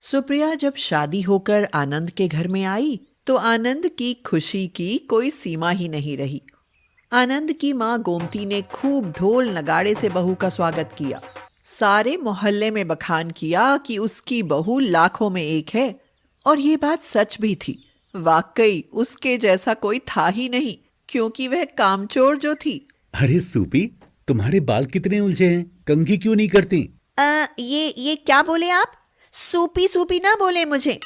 सुप्रिया जब शादी होकर आनंद के घर में आई तो आनंद की खुशी की कोई सीमा ही नहीं रही। आनंद की माँ गोमती ने खूब ढोल नगाड़े से बहू का स्वागत किया। सारे मोहल्ले में बखान किया कि उसकी बहू लाखों में एक है। और ये बात सच भी थी। वाकई उसके जैसा कोई था ही नहीं, क्योंकि वह कामचोर जो थी। अरे सूपी, तुम्हारे बाल कितने उलझे हैं, कंघी क्यों नहीं करती? ये क्या बोले आप? सूपी सूपी ना बोले मुझे।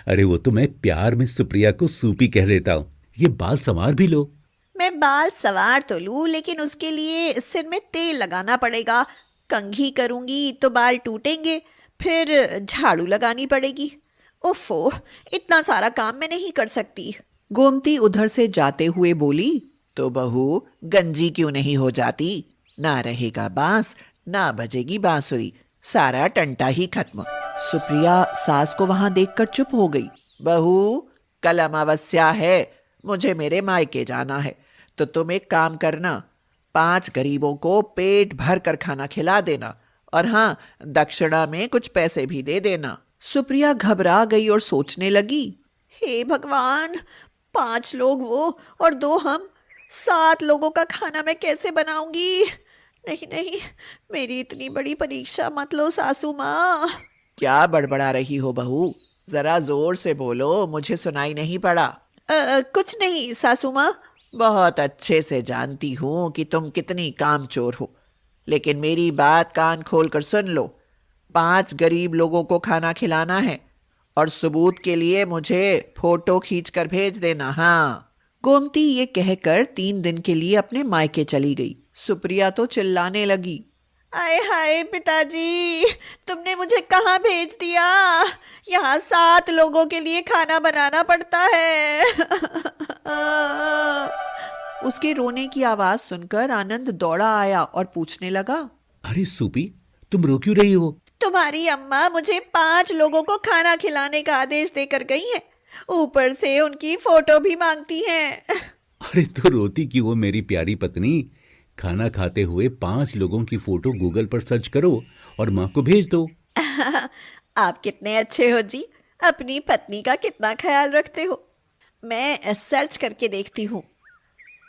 अरे वो तो मैं प्यार में सुप्रिया को सूपी कह देता हूँ। ये बाल संवार भी लो। मैं बाल सवार तो लूं, लेकिन उसके लिए सिर में तेल लगाना पड़ेगा। कंघी करूंगी तो बाल टूटेंगे, फिर झाड़ू लगानी पड़ेगी। ओफो, इतना सारा काम मैं नहीं कर सकती। गोमती उधर से जाते हुए बोली, तो बहू गंजी क्यों नहीं हो जाती? ना रहेगा बांस, ना बजेगी बांसुरी, सारा टंटा ही खत्म। सुप्रिया सास को वहां देखकर चुप हो गई। बहू, कल अमावस्या है, मुझे मेरे मायके जाना है, तो तुम एक काम करना, 5 गरीबों को पेट भर कर खाना खिला देना, और हाँ, दक्षिणा में कुछ पैसे भी दे देना। सुप्रिया घबरा गई और सोचने लगी, हे भगवान, 5 लोग वो और 2 हम, 7 लोगों का खाना मैं कैसे बनाऊंगी? नहीं नहीं, मेरी इतनी बड़ी परीक्षा मत लो सासू माँ। क्या बड़बड़ा रही हो बहू? जरा जोर से बोलो, मुझे सुनाई नहीं पड़ा। कुछ नहीं सासू माँ। बहुत अच्छे से जानती हूँ कि तुम कितनी कामचोर हो, लेकिन मेरी बात कान खोल कर सुन लो। 5 गरीब लोगों को खाना खिलाना है, और सबूत के लिए मुझे फोटो खींच कर भेज देना। हाँ। गोमती ये कहकर 3 दिन के लिए अपने मायके चली गई। सुप्रिया तो चिल्लाने लगी, आय हाय पिताजी, तुमने मुझे कहाँ भेज दिया? यहाँ 7 लोगों के लिए खाना बनाना पड़ता है। उसके रोने की आवाज सुनकर आनंद दौड़ा आया और पूछने लगा, अरे सूपी, तुम रो क्यों रही हो? तुम्हारी अम्मा मुझे 5 लोगों को खाना खिलाने का आदेश देकर गई है, ऊपर से उनकी फोटो भी मांगती हैं। अरे तो रोती क्यों हो मेरी प्यारी पत्नी? खाना खाते हुए 5 लोगों की फोटो गूगल पर सर्च करो और माँ को भेज दो। आप कितने अच्छे हो जी, अपनी पत्नी का कितना ख्याल रखते हो। मैं सर्च करके देखती हूँ।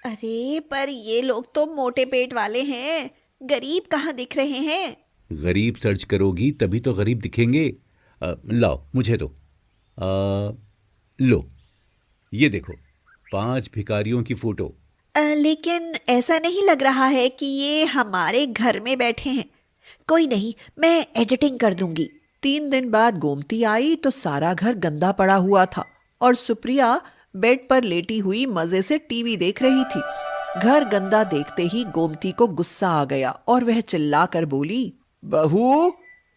अरे पर ये लोग तो मोटे पेट वाले हैं, गरीब कहाँ दिख रहे हैं? गरीब सर्च करोगी तभी तो गरीब दिखेंगे। लाओ मुझे दो। लो, ये देखो, 5 भिखारियों की फोटो। लेकिन ऐसा नहीं लग रहा है कि ये हमारे घर में बैठे हैं। कोई नहीं, मैं एडिटिंग कर दूंगी। 3 दिन बाद गोमती आई तो सारा घर गंदा पड़ा हुआ था, और सुप्रिया बेड पर लेटी हुई मजे से टीवी देख रही थी। घर गंदा देखते ही गोमती को गुस्सा आ गया और वह चिल्लाकर बोली, बहू,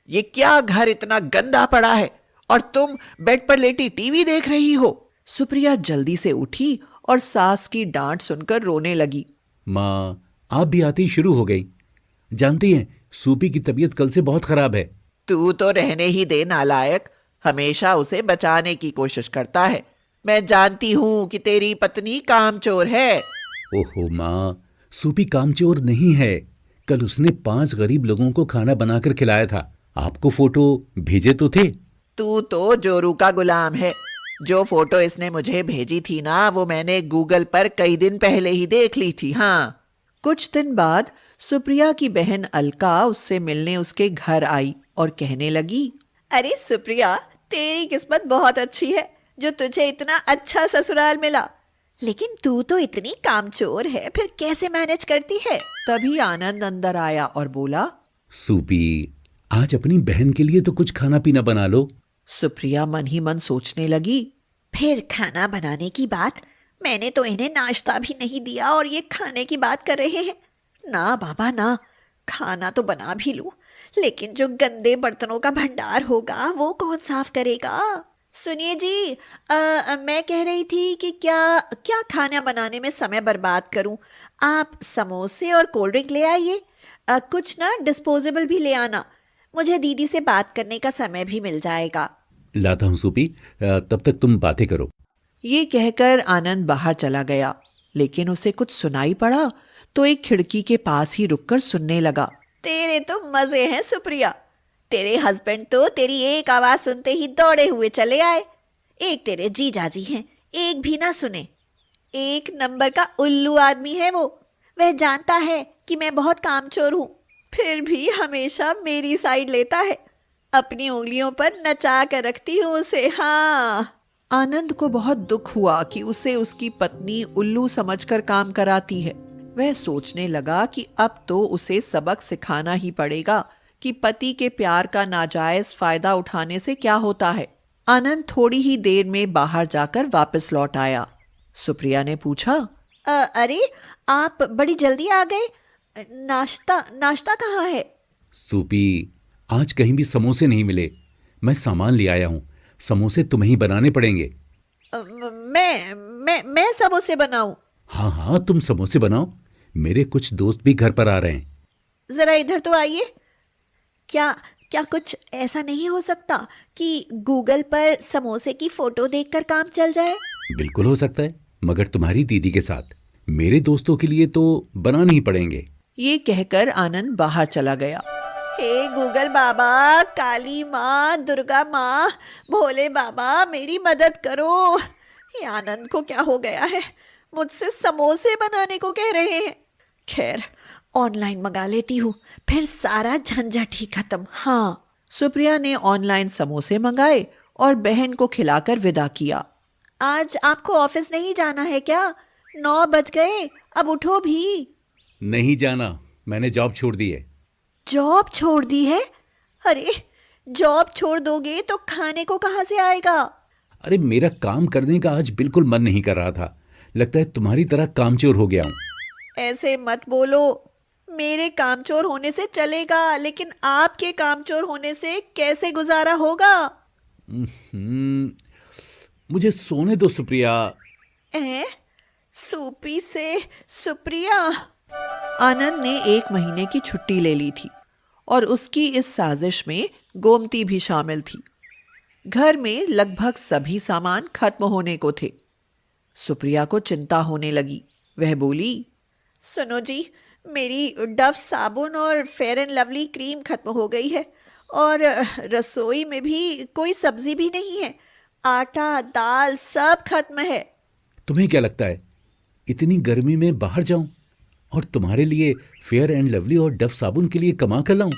ये क्या घर इतना गंदा पड़ा है, और तुम बेड पर लेटी टीवी देख रही हो? सुप्रिया जल्दी से उठी और सास की डांट सुनकर रोने लगी। माँ, आप भी आती शुरू हो गई। जानती हैं, सूपी की तबीयत कल से बहुत खराब है। तू तो रहने ही दे नालायक, हमेशा उसे बचाने की कोशिश करता है। मैं जानती हूँ कि तेरी पत्नी कामचोर है। ओहो माँ, सूपी कामचोर नहीं है। कल उसने 5 गरीब लोगों को खाना बनाकर खिलाया था। आपको फोटो भेजे तो थे। तू तो जोरू का गुलाम है। जो फोटो इसने मुझे भेजी थी ना, वो मैंने गूगल पर कई दिन पहले ही देख ली थी। हाँ। कुछ दिन बाद सुप्रिया की बहन अलका उससे मिलने उसके घर आई और कहने लगी, अरे सुप्रिया, तेरी किस्मत बहुत अच्छी है जो तुझे इतना अच्छा ससुराल मिला। लेकिन तू तो इतनी कामचोर है, फिर कैसे मैनेज करती है? तभी आनंद अंदर आया और बोला, सूपी, आज अपनी बहन के लिए तो कुछ खाना पीना बना लो। सुप्रिया मन ही मन सोचने लगी, फिर खाना बनाने की बात? मैंने तो इन्हें नाश्ता भी नहीं दिया और ये खाने की बात कर रहे हैं। ना बाबा ना, खाना तो बना भी लूं, लेकिन जो गंदे बर्तनों का भंडार होगा वो कौन साफ करेगा? सुनिए जी, मैं कह रही थी कि क्या क्या खाना बनाने में समय बर्बाद करूं? आप समोसे और कोल्ड ड्रिंक ले आइए। कुछ ना डिस्पोजेबल भी ले आना, मुझे दीदी से बात करने का समय भी मिल जाएगा। लाता हूँ सूपी, तब तक तुम बातें करो। ये कहकर आनंद बाहर चला गया, लेकिन उसे कुछ सुनाई पड़ा तो एक खिड़की के पास ही रुककर सुनने लगा। तेरे तो मजे हैं सुप्रिया, तेरे हस्बैंड तो तेरी एक आवाज सुनते ही दौड़े हुए चले आए। एक तेरे जीजाजी हैं, एक भी ना सुने। एक नंबर का उल्लू आदमी है वो। वह जानता है कि मैं बहुत कामचोर हूँ, फिर भी हमेशा मेरी साइड लेता है। अपनी उंगलियों पर नचा कर रखती हूँ उसे। हाँ। आनंद को बहुत दुख हुआ कि उसे उसकी पत्नी उल्लू समझकर काम कराती है। वह सोचने लगा कि अब तो उसे सबक सिखाना ही पड़ेगा कि पति के प्यार का नाजायज फायदा उठाने से क्या होता है। आनंद थोड़ी ही देर में बाहर जाकर वापस लौट आया। सुप्रिया ने पूछा, अरे आप बड़ी जल्दी आ गए। नाश्ता नाश्ता कहाँ है? सूपी, आज कहीं भी समोसे नहीं मिले। मैं सामान ले आया हूँ। समोसे तुम्हें ही बनाने पड़ेंगे। मैं समोसे बनाऊं? हाँ हाँ, तुम समोसे बनाओ। मेरे कुछ दोस्त भी घर पर आ रहे हैं। जरा इधर तो आइए। क्या क्या कुछ ऐसा नहीं हो सकता कि गूगल पर समोसे की फोटो देखकर काम चल जाए? बिल्कुल हो सकता है, मगर तुम्हारी दीदी के साथ। मेरे दोस्तों के लिए तो बनाने ही पड़ेंगे। ये कहकर आनंद बाहर चला गया। हे गूगल बाबा, काली माँ, दुर्गा माँ, भोले बाबा, मेरी मदद करो। ये आनंद को क्या हो गया है? मुझसे समोसे बनाने को कह रहे हैं। खैर, ऑनलाइन मंगा लेती हूँ, फिर सारा झंझट ही खत्म। हाँ। सुप्रिया ने ऑनलाइन समोसे मंगाए और बहन को खिलाकर विदा किया। आज आपको ऑफिस नहीं जाना है क्या? 9 बज गए, अब उठो भी। नहीं जाना, मैंने जॉब छोड़ दी है। जॉब छोड़ दी है? अरे, जॉब छोड़ दोगे तो खाने को कहाँ से आएगा? अरे, मेरा काम करने का आज बिल्कुल मन नहीं कर रहा था। लगता है तुम्हारी तरह कामचोर हो गया हूँ। ऐसे मत बोलो। मेरे कामचोर होने से चलेगा, लेकिन आपके कामचोर होने से कैसे गुजारा होगा? मुझे सोने दो सुप्रिया। सूपी से सुप्रिया? आनंद ने 1 महीने की छुट्टी ले ली थी और उसकी इस साजिश में गोमती भी शामिल थी। घर में लगभग सभी सामान खत्म होने को थे। सुप्रिया को चिंता होने लगी। वह बोली, सुनो जी, मेरी डव साबुन और फेयर एंड लवली क्रीम खत्म हो गई है और रसोई में भी कोई सब्जी भी नहीं है। आटा, दाल सब खत्म है। तुम्हें क्या लगता है इतनी गर्मी में बाहर जाऊं और तुम्हारे लिए फेयर एंड लवली और डव साबुन के लिए कमा कर लाऊं?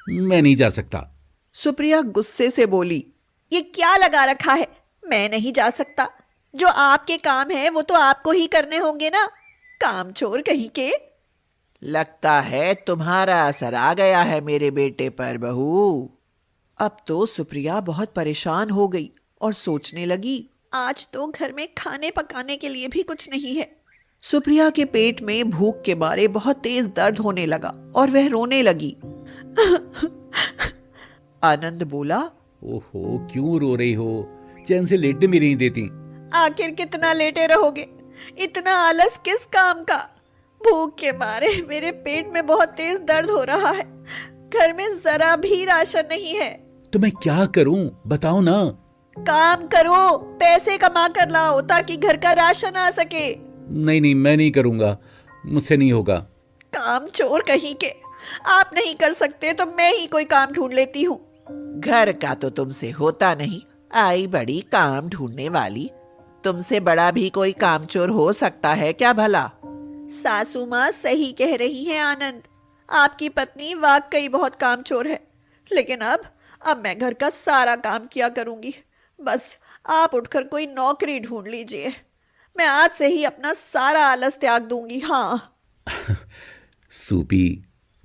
मैं नहीं जा सकता। सुप्रिया गुस्से से बोली, ये क्या लगा रखा है? मैं नहीं जा सकता। जो आपके काम है वो तो आपको ही करने होंगे ना, कामचोर कहीं के। लगता है तुम्हारा असर आ गया है मेरे बेटे पर बहू। अब तो सुप्रिया बहुत परेशान हो गई और सोचने लगी, आज तो घर में खाने पकाने के लिए भी कुछ नहीं है। सुप्रिया के पेट में भूख के मारे बहुत तेज दर्द होने लगा और वह रोने लगी। आनंद बोला, ओहो, क्यों रो रही हो? चैन से लेटने भी नहीं देती। आखिर कितना लेटे रहोगे? इतना आलस किस काम का? भूख के मारे मेरे पेट में बहुत तेज दर्द हो रहा है। घर में जरा भी राशन नहीं है। तो मैं क्या करूं, बताओ ना। काम करो, पैसे कमा कर लाओ ताकि घर का राशन आ सके। नहीं नहीं, मैं नहीं करूंगा, मुझसे नहीं होगा। काम चोर कहीं के। आप नहीं कर सकते तो मैं ही कोई काम ढूंढ लेती हूँ। घर का तो तुमसे होता नहीं, आई बड़ी काम ढूंढने वाली। तुमसे बड़ा भी कोई कामचोर हो सकता है क्या भला? सासू माँ सही कह रही हैं आनंद। आपकी पत्नी वाकई बहुत कामचोर है, लेकिन अब मैं घर का सारा काम किया करूंगी। बस आप उठकर कोई नौकरी ढूंढ लीजिए। मैं आज से ही अपना सारा आलस त्याग दूंगी। हाँ। सूपी,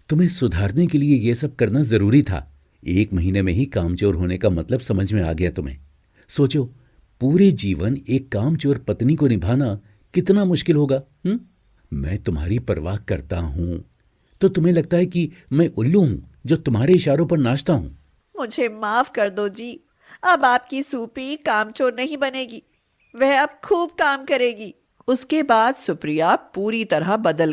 तुम्हें सुधारने के लिए ये सब करना जरूरी था। 1 महीने में ही कामचोर होने का मतलब समझ में आ गया तुम्हें। सोचो, पूरे जीवन एक कामचोर पत्नी को निभाना कितना मुश्किल होगा। मैं तुम्हारी परवाह करता हूँ, तो तुम्हें लगता है कि मैं उल्लू हूँ जो तुम्हारे इशारों पर नाचता हूँ? मुझे माफ कर दो जी। अब आपकी सूपी कामचोर नहीं बनेगी, वह अब खूब काम करेगी। उसके बाद सुप्रिया पूरी तरह बदल